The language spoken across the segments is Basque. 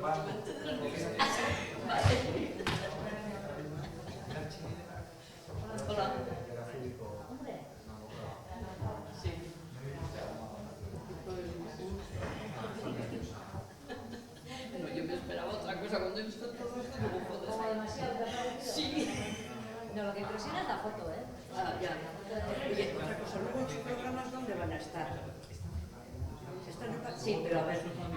Hola. Sí. No, yo me esperaba otra cosa cuando he visto todo esto, digo, Como joder. demasiado, ¿te ha parecido? Sí. No, lo que impresiona es la foto, ¿eh? Ah, ya. Oye, otra cosa, luego en sus programas, ¿dónde van a estar? Están en... Sí, pero a ver, yo como...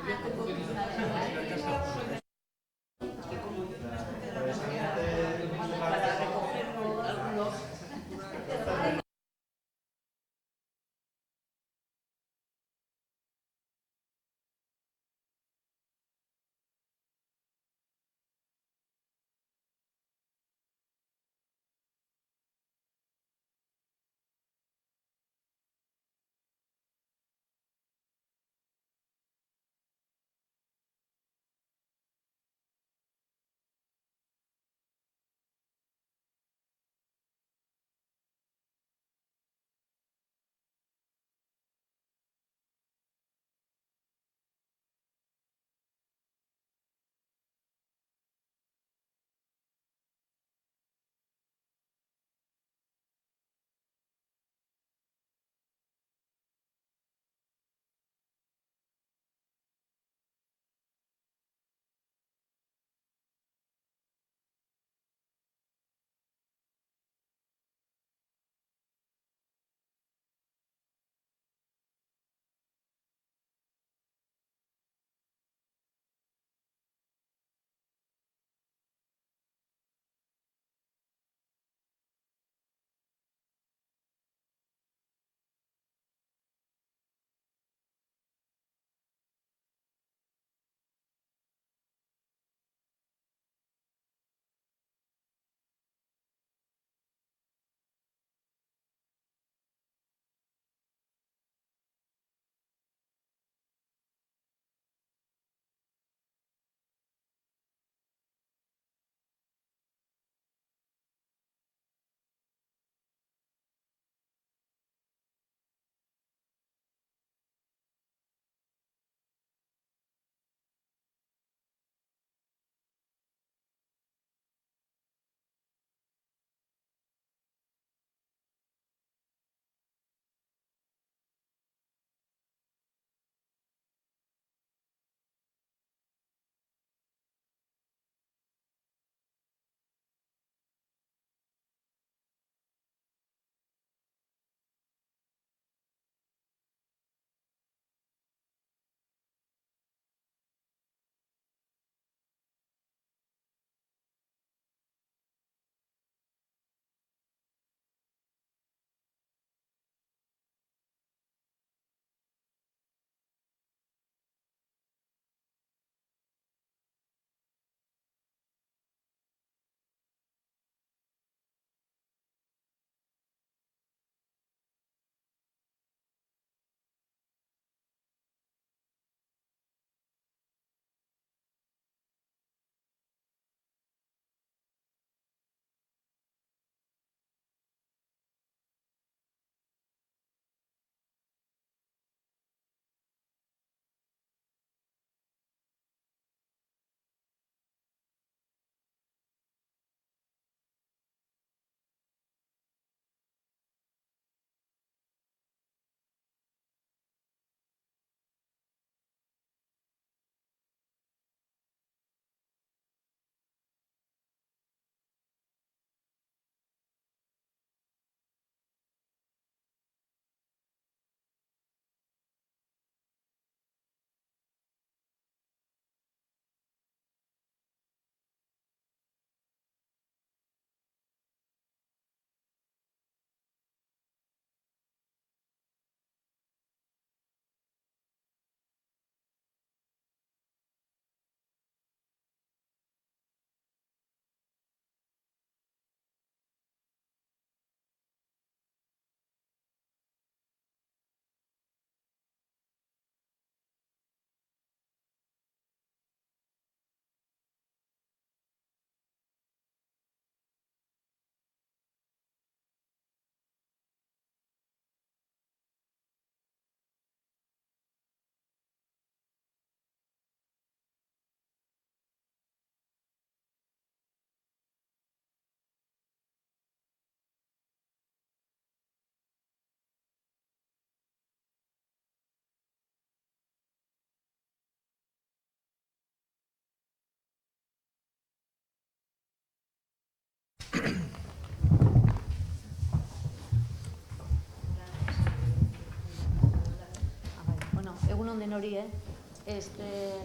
egun onden hori,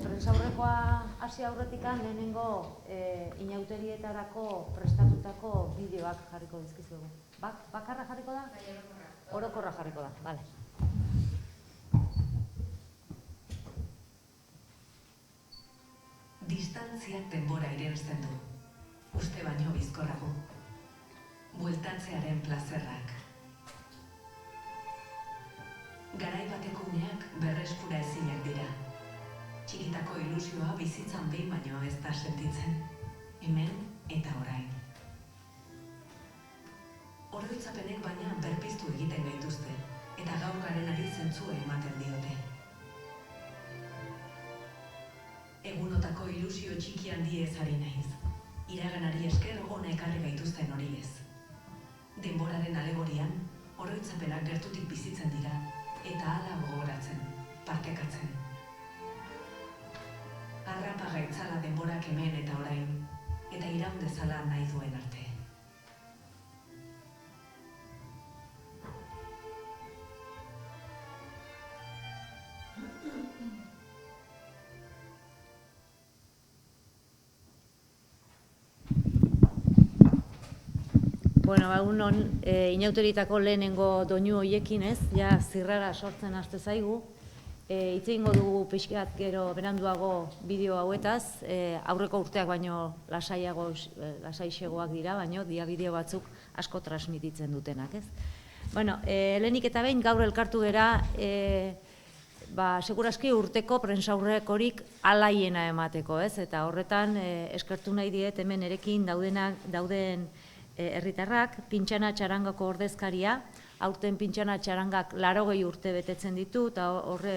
prentsaurrekoa hasi aurretikan lehenengo inauterietarako prestatutako bideoak jarriko dizkizuegu. Bakarra jarriko da? Orokorra jarriko da, bale. Distantziak denbora irensten du, uste baino bizkorrago. Bueltatzearen plazerrak. Garai bateko uneak berreskura ezinak dira. Txikitako ilusioa bizitzan behin baino ez da sentitzen. Hemen eta orain. Oroitzapenek baina berpiztu egiten gaituzte, eta gaur garenari zentzua ematen diote. Egunotako ilusio txiki handi ez ari naiz. Iraganari esker hona ekarri gaituzten hori ez. Denboraren alegorian, oroitzapenak gertutik bizitzen dira, eta hala gogoratzen, partekatzen. Harrapa gaitzala denborak hemen eta orain, eta iraun dezala nahi duen arte. Bueno, egunon, inauterietako lehenengo doinu horiekin ez, ja zirrara sortzen haste zaigu. Hitz egingo dugu pixkat gero beranduago bideo hauetaz, aurreko urteak baino lasaixegoak dira, baino dia bideo batzuk asko transmititzen dutenak, ez? Bueno, lehenik eta behin gaur elkartu gera, segurazki urteko prentsaurrekorik alaiena emateko, ez? Eta horretan eskertu nahi diet hemen erekin dauden herritarrak, Pintxana Txarangako ordezkaria, aurten Pintxana Txarangak 80 urte betetzen ditu, eta horre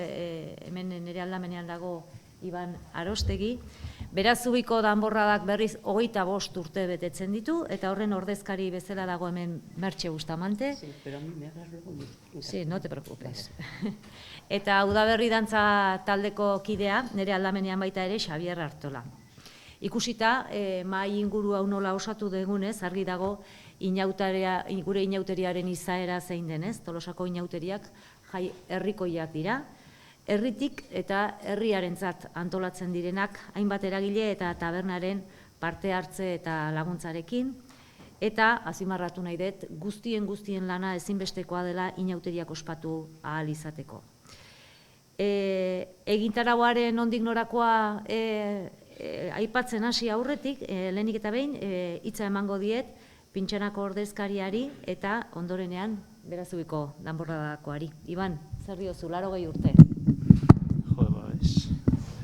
hemen nire aldamenean dago Iban Arostegi. Berazubiko danborradak berriz 25 urte betetzen ditu, eta horren ordezkari bezala dago hemen Mertxe Bustamante. Sí, pero a mí me hagas luego... Sí, no te preocupes. Eta Udaberri dantza taldeko kidea, nire aldamenean baita ere Xabier Artola. Ikusita, mahai inguru hau nola osatu degunez, argi dago gure inauteriaren izaera zein denez, Tolosako inauteriak jai herrikoiak dira, herritik eta herriarentzat antolatzen direnak, hainbat eragile eta tabernaren parte hartze eta laguntzarekin, eta azpimarratu nahi dut, guztien lana ezinbestekoa dela inauteriak ospatu ahal izateko. Egintarauaren nondik norakoa aipatzen hasi aurretik, lehenik eta behin, hitza emango diet Pintxanako ordezkariari eta ondorenean Berazubiko danborradakoari. Iban, zer diozu, 80 urte?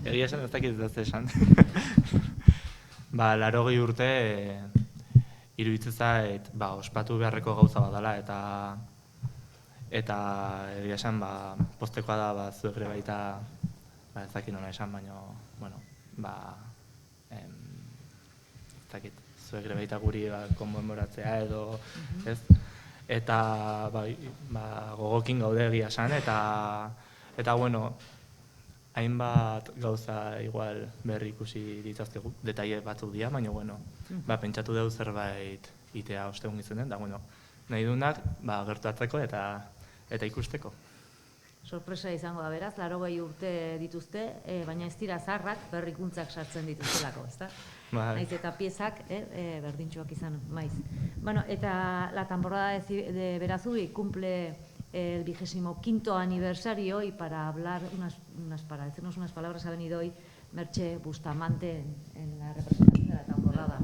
Egia esan ez dakit ez esan. 80 urte iruditzen zait ospatu beharreko gauza badala, eta egia esan postekoa da zuek ere baita ez dakit nola esan, baina ez dakit zuek ere baita guri konmemoratzea edo ez, eta gogokin gaude egia esan, eta bueno, hainbat gauza igual berri ikusi ditzazkegu, detaile batzuk dira, baina bueno, pentsatu dugu zerbait itea ostegun izan den, da bueno, nahi duenak gertatzeko eta ikusteko. Sorpresa izango da beraz, 80 urte dituzte, baina ez dira zaharrak berrikuntzak sartzen dituztelako, ezta? Naiz eta piezak berdintxoak izan maiz. Bueno, eta la temporada de Berazubi cumple el 25º aniversario y para hablar para decirnos unas palabras ha venido hoy Mertxe Bustamante en la representación de la temporada.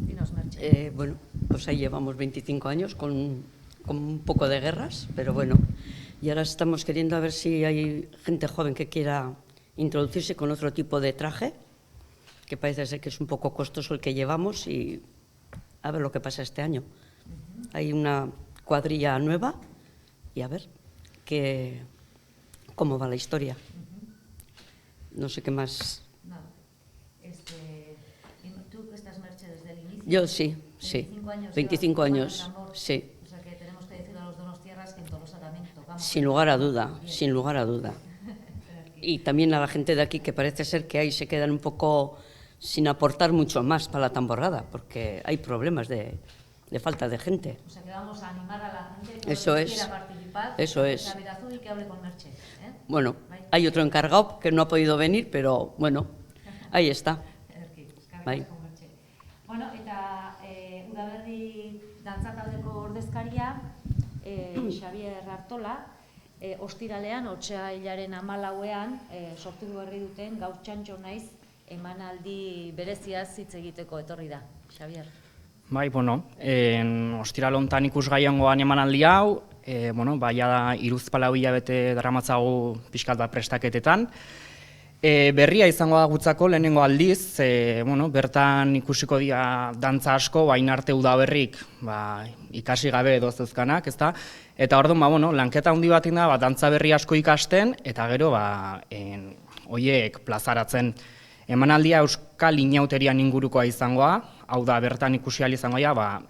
Dinos, Mertxe. Bueno, pues ahí llevamos 25 años con un poco de guerras, pero bueno, y ahora estamos queriendo a ver si hay gente joven que quiera introducirse con otro tipo de traje, que parece ser que es un poco costoso el que llevamos, y a ver lo que pasa este año. Hay una cuadrilla nueva y a ver cómo va la historia. No sé qué más. ¿Tú que estás, Merche, desde el inicio? Yo sí, 25 años, sí. O sea que tenemos que decir a los donostiarras que en Tolosa también tocamos. Sin lugar a duda, sin lugar a duda. Y también a la gente de aquí, que parece ser que ahí se quedan un poco sin aportar mucho más para la tamborrada, porque hay problemas de falta de gente. O sea que vamos a animar a la gente que Eso es. quiera participar. Eso es. Merche. Bueno, hay otro encargado que no ha podido venir, pero bueno, ahí está. Bai. Bueno, eta udaberri dantza taldeko ordezkaria, Xabier Artola, ostiralean, otsailaren 14ean, sortu berri duten gaur txantxo naiz emanaldi bereziaz hitz egiteko etorri da. Xabier. Bai, bueno, ostiral hontan ikusgaiongoan emanaldi hau, baia da 3-4 hilabete daramatzagu pixkat bat prestaketetan. Berria izango da gutzako lehenengo aldiz, bertan ikusiko dira dantza asko, bain arte udaberrik ikasi gabe edo zeuzkanak, ezta? Eta orduan, lanketa handi batin da, dantza berri asko ikasten, eta gero, horiek plazaratzen. Emanaldia Euskal Inauterian ingurukoa izangoa, hau da bertan ikusi ahal izangoa,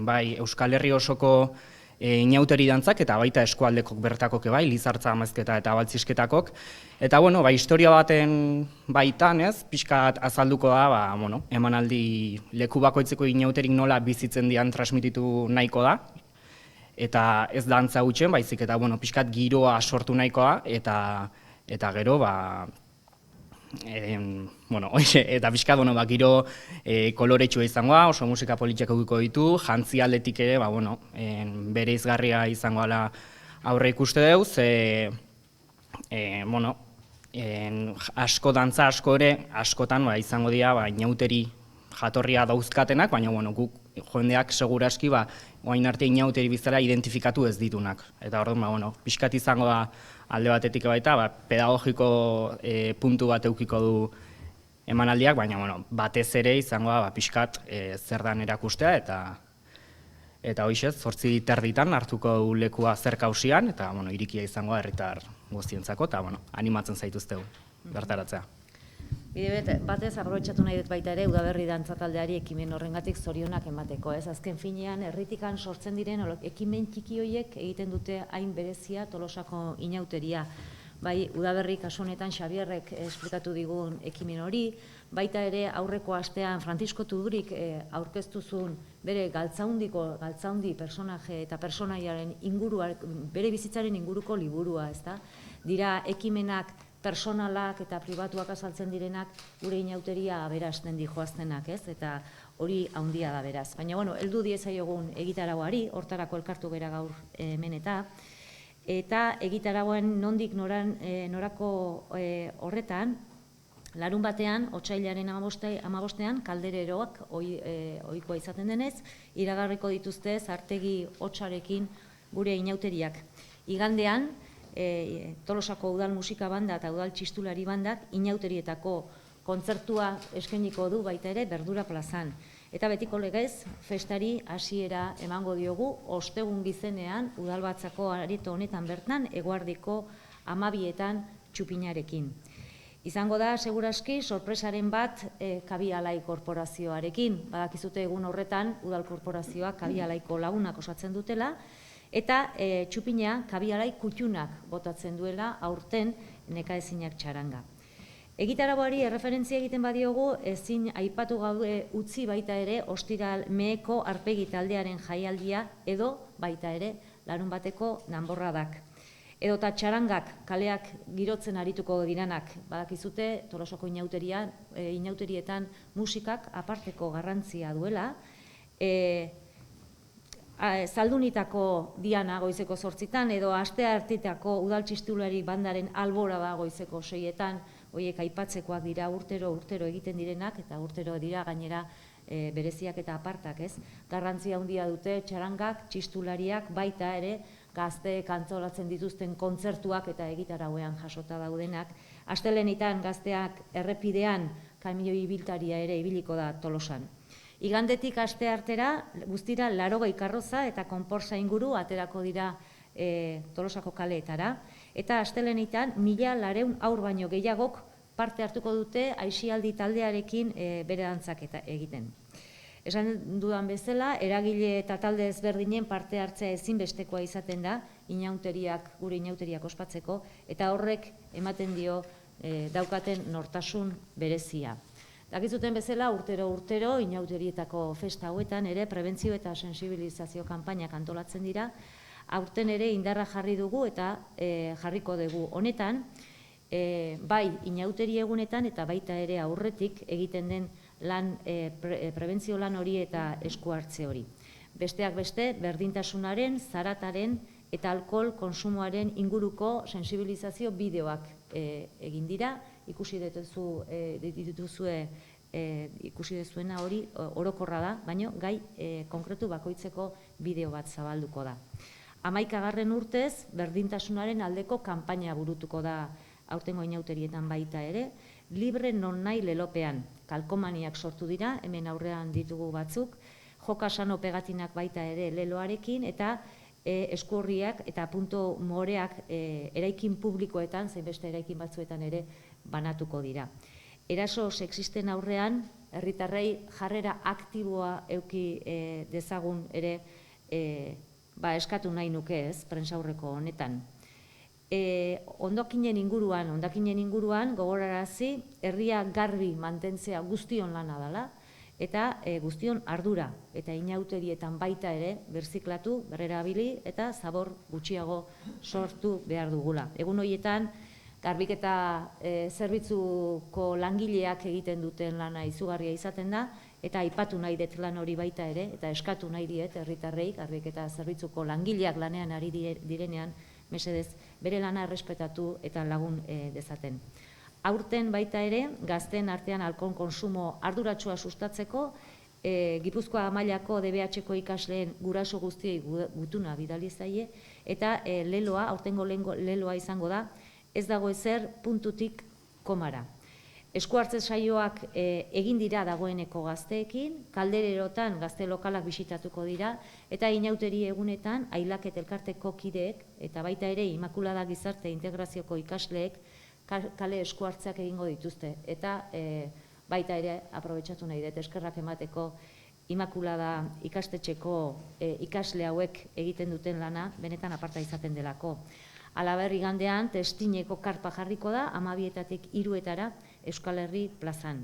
bai Euskal Herri osoko inauteri dantzak eta baita eskualdekok bertakok bai, Lizartza amezketa eta baltzisketakok. Eta historia baten baitan, pixkat azalduko da, emanaldi leku bakoitzeko inauterik nola bizitzen dian transmititu nahiko da. Eta ez dantza gutxen, baizik eta pixkat giroa sortu nahikoa, eta gero, eta pixkat, giro koloretsua izangoa, oso musika politiak egiko ditu, jantzi aldetik ere, bere izgarria izango ala aurre ikuste deuz, asko dantza asko ere, askotan izango dira inauteri jatorria dauzkatenak, baina guk jendeak seguraski oain arte inauteri bizala identifikatu ez ditunak. Eta orduan, pixkat izango da alde batetik baita, pedagogiko puntu bat eukiko du emanaldiak, baina batez ere izango da pixkat zer dan erakustea, eta hoixez, 8:30 hartuko du lekua zerkausian, eta irikia izango da herritar guztientzako, eta animatzen zaituztegu bertaratzea. Bide batez, aprobetxatu nahi dut baita ere, udaberri dantza taldeari ekimen horrengatik zorionak emateko. Azken finean, herritikan sortzen diren ekimen txiki horiek egiten dute hain berezia Tolosako inauteria. Bai, udaberri kasu honetan Xabierrek esplikatu digun ekimen hori, baita ere aurreko astean Francisco Tudurik aurkeztuzun bere galtzaundi personaje eta personaiaren ingurua, bere bizitzaren inguruko liburua, ezta? Dira ekimenak personalak eta pribatuak azaltzen direnak gure inauteria aberasten dijoaztenak, ez? Eta hori handia da beraz. Baina, heldu diezaiogun egitarauari, hortarako elkartu gera gaur hemen eta egitarauen nondik norako horretan, larun batean, otsailaren 15ean, kaldereroak ohikoa izaten denez, iragarriko dituzte zartegi hotsarekin gure inauteriak. Igandean, Tolosako udal musika banda eta udal txistulari bandak inauterietako kontzertua eskainiko du baita ere Berdura plazan. Eta betiko legez, festari hasiera emango diogu, ostegun gizenean udalbatzako areto honetan bertan, eguardiko 12etan txupinarekin. Izango da, seguraski, sorpresaren bat Kabialai korporazioarekin. Badakizute egun horretan, udal korporazioak Kabialaiko lagunak osatzen dutela, eta txupina Kabialai kutxunak botatzen duela aurten nekaezinak txaranga. Egitarauari erreferentzia egiten badiogu, ezin aipatu gaude utzi baita ere ostiral meheko arpegi taldearen jaialdia edo baita ere larun bateko danborradak. Edota txarangak kaleak girotzen arituko diranak, badakizute Tolosako inauterietan musikak aparteko garrantzia duela, Zaldunitako diana goizeko 8etan edo asteartitako udal txistulari bandaren albora da goizeko 6etan, horiek aipatzekoak dira urtero egiten direnak eta urtero dira gainera bereziak eta apartak, ez? Garrantzia handia dute txarangak, txistulariak, baita ere gazteek antzolatzen dituzten kontzertuak eta egitarauean jasota daudenak. Astelehenetan gazteak errepidean kamioi ibiltaria ere ibiliko da Tolosan. Igandetik asteartera guztira 80 karroza eta konporsa inguru aterako dira Tolosako kaleetara, eta astelehenetan 1.400 haur baino gehiagok parte hartuko dute aisialdi taldearekin bere dantzak egiten. Esan dudan bezala, eragile eta talde ezberdinen parte hartzea ezinbestekoa izaten da gure inauteriak ospatzeko, eta horrek ematen dio daukaten nortasun berezia. Dakizuten bezala, urtero inauterietako festa hauetan ere prebentzio eta sensibilizazio kanpainak antolatzen dira, aurten ere indarra jarri dugu eta jarriko dugu. Honetan, bai inauteri egunetan eta baita ere aurretik egiten den prebentzio lan hori eta esku hartze hori. Besteak beste, berdintasunaren, zarataren eta alkohol konsumoaren inguruko sensibilizazio bideoak egin dira, ikusi duzuena hori orokorra da, baina gai konkretu bakoitzeko bideo bat zabalduko da. 11. urtez, berdintasunaren aldeko kanpaina burutuko da aurtengo inauterietan baita ere, libre non nahi lelopean, kalkomaniak sortu dira, hemen aurrean ditugu batzuk, joka sano pegatinak baita ere leloarekin, eta eskuorriak eta punto moreak eraikin publikoetan, zein beste eraikin batzuetan ere banatuko dira. Eraso sexisten aurrean, herritarrei jarrera aktiboa eduki dezagun ere eskatu nahi nuke ez, prentsaurreko honetan. Hondakinen inguruan gogorarazi herria garbi mantentzea guztion lana dela, eta guztion ardura eta inauterietan baita ere berziklatu, berrerabili eta zabor gutxiago sortu behar dugula. Egun horietan, garbiketa zerbitzuko langileak egiten duten lana izugarria izaten da, eta aipatu nahi dut lan hori baita ere, eta eskatu nahi diet herritarrei, garbiketa zerbitzuko langileak lanean ari direnean, mesedez, bere lana errespetatu eta lagun dezaten. Aurten baita ere, gazteen artean alkohol konsumo arduratsua sustatzeko, Gipuzkoa mailako DBH-ko ikasleen guraso guztiei gutuna bidali zaie, eta leloa, aurtengo leloa izango da, ez dago ezer puntutik komara. Esku hartze saioak egin dira dagoeneko gazteekin, kaldererotan gazte lokalak bisitatuko dira, eta inauteri egunetan Ailaket elkarteko kideek, eta baita ere Imakulada Gizarte Integrazioko ikasleek kale esku hartzeak egingo dituzte. Eta baita ere aprobetxatu nahi dut eskerrak emateko Imakulada ikastetxeko ikasle hauek egiten duten lana, benetan aparta izaten delako. Halaber, igandean, testineko karpa jarriko da, 12-etatik 3-etara Euskal Herri plazan.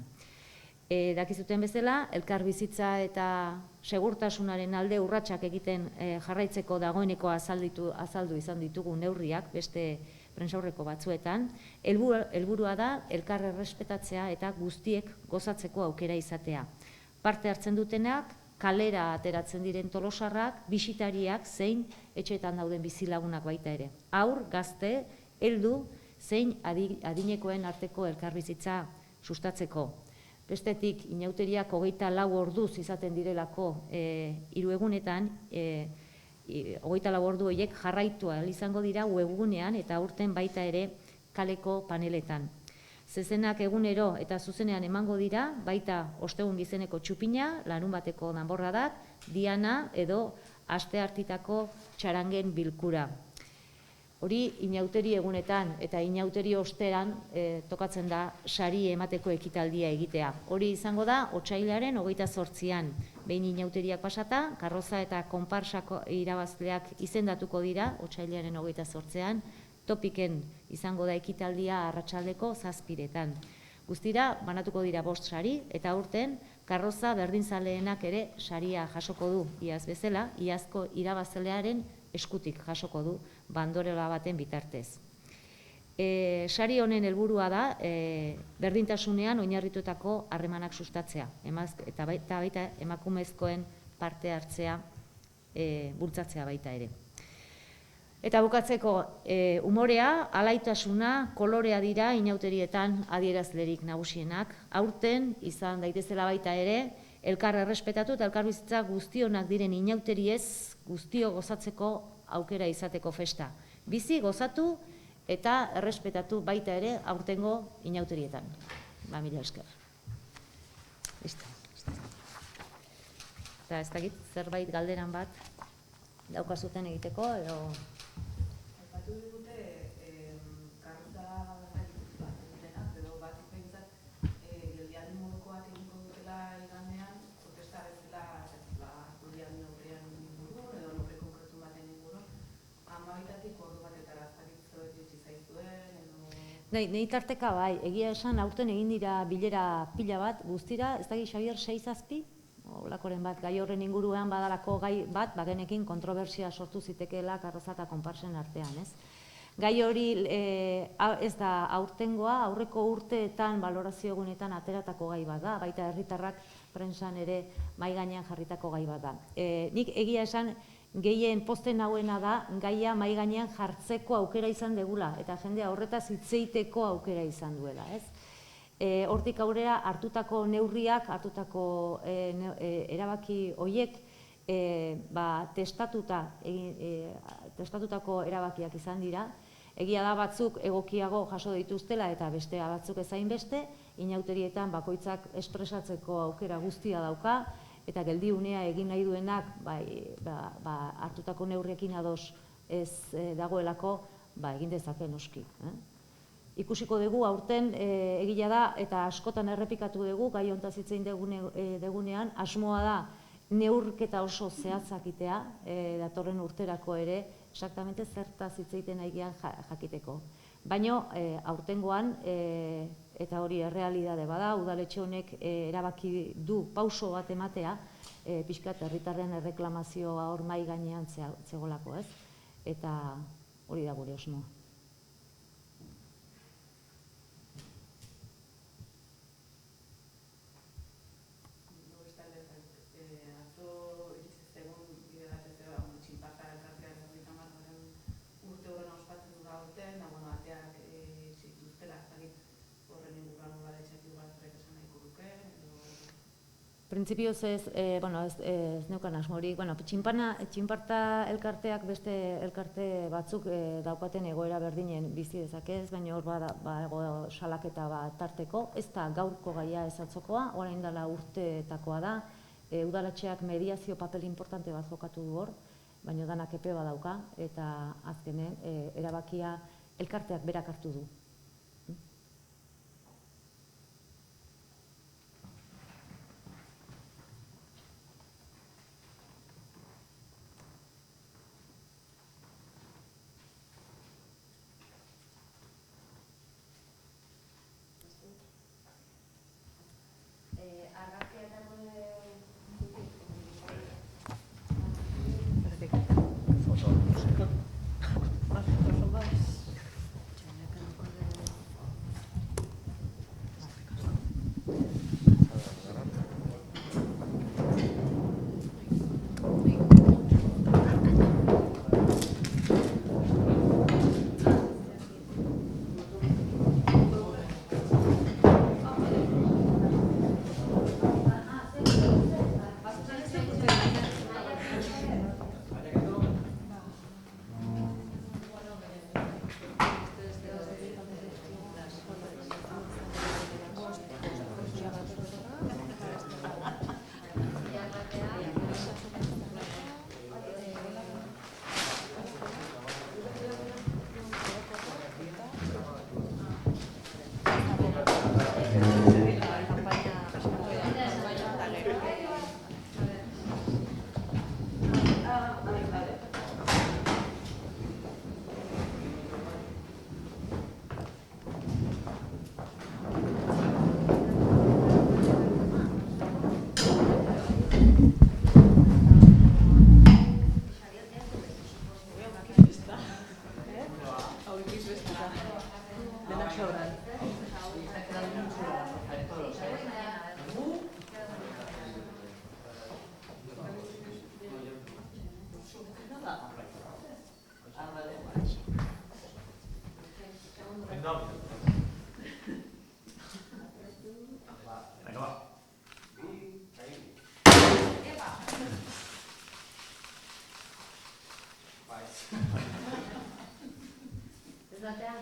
Dakizuten bezala, elkarbizitza eta segurtasunaren alde urratsak egiten jarraitzeko dagoeneko azaldu izan ditugu neurriak, beste prentsaurreko batzuetan. Helburua da, elkar errespetatzea eta guztiek gozatzeko aukera izatea. Parte hartzen dutenak, kalera ateratzen diren tolosarrak, bisitariak zein etxeetan dauden bizilagunak baita ere. Haur, gazte, heldu, zein adinekoen arteko elkarbizitza sustatzeko. Bestetik, inauteriak 24 orduz izaten direlako 3 egunetan, 24 ordu horiek jarraitu ahal izango dira webgunean eta aurten baita ere kaleko paneletan. Zezenak egunero eta zuzenean emango dira, baita ostegun gizeneko txupina, larunbateko danborradak, diana edo aste hartitako txarangen bilkura. Hori inauteri egunetan eta inauteri osteran tokatzen da sari emateko ekitaldia egitea. Hori izango da, otsailaren 28an, behin inauteriak pasata, karroza eta konparsako irabazleak izendatuko dira, otsailaren 28an, topiken izango da ekitaldia arratsaldeko 7:00. Guztira, banatuko dira 5 sari, eta aurten, karroza berdinzaleenak ere saria jasoko du, iaz bezala, iazko irabazlearen eskutik jasoko du bandorela baten bitartez. Sari honen helburua da, berdintasunean oinarritutako harremanak sustatzea, eta baita emakumezkoen parte hartzea bultzatzea baita ere. Eta bukatzeko, umorea, alaitasuna, kolorea dira inauterietan adierazlerik nagusienak. Aurten, izan daitezela baita ere, elkar errespetatu eta elkarbizitza guztionak diren inauteriez guztio gozatzeko aukera izateko festa. Bizi, gozatu eta errespetatu baita ere aurtengo inauterietan. Mila esker. Listo. Eta ez dakit zerbait galderan bat daukazuten egiteko edo... Aipatu digute, karroza bat dutena, edo bat ipeintzat, geldialdi modukoak egingo dutela igandean, protesta bezala, geldialdi neurrian inguru, edo neurri konkretu baten inguru, 12-etatik ordu batetara zaritzoek ditzi zaizuen, Nei tarteka bai, egia esan aurten egin dira bilera pila bat, guztira, ez dakit Xabier 6-7, olakoren bat, gai horren inguruan badalako gai bat, bagenekin kontrobersia sortu zitekeela Karroza eta konparsen artean, ez? Gai hori ez da aurtengoa, aurreko urteetan balorazio egunetan ateratako gai bat da, baita herritarrak prentsan ere mahai gainean jarritako gai bat da. Nik egia esan gehien pozten nauena da gaia mahai gainean jartzeko aukera izan degula eta jendea horretaz hitzeiteko aukera izan duela, ez? Hortik aurrera hartutako neurriak, hartutako erabaki horiek testatutako erabakiak izan dira. Egia da batzuk egokiago jaso dituztela eta bestea batzuk ezain beste, inauterietan bakoitzak espresatzeko aukera guztia dauka, eta geldiunea egin nahi duenak hartutako neurriekin ados ez dagoelako egin dezake noski. Ikusiko dugu aurten egia da eta askotan errepikatu dugu, gai hontaz hitz egin dugunean, asmoa da neurketa oso zehatzakitea, datorren urterako ere, exactamente zertaz hitz egiten nahi gean jakiteko. Baina aurtengoan, eta hori errealitate bada, udaletxe honek erabaki du pauso bat ematea, pixkat herritarren erreklamazioa hor mahai gainean zegolako, ez? Eta hori da gure osmoa. Printzipioz ez neukan asmorik, txinparta elkarteak beste elkarte batzuk daukaten egoera berdinen bizi dezakez, baina hor badago salaketa bat tarteko, ez da gaurko gaia ez atzokoa, orain dela urteetakoa da, udaletxeak mediazio papel importante bat jokatu du hor, baina danak epe badauka, eta azkenen erabakia elkarteak berak hartu du. Batean?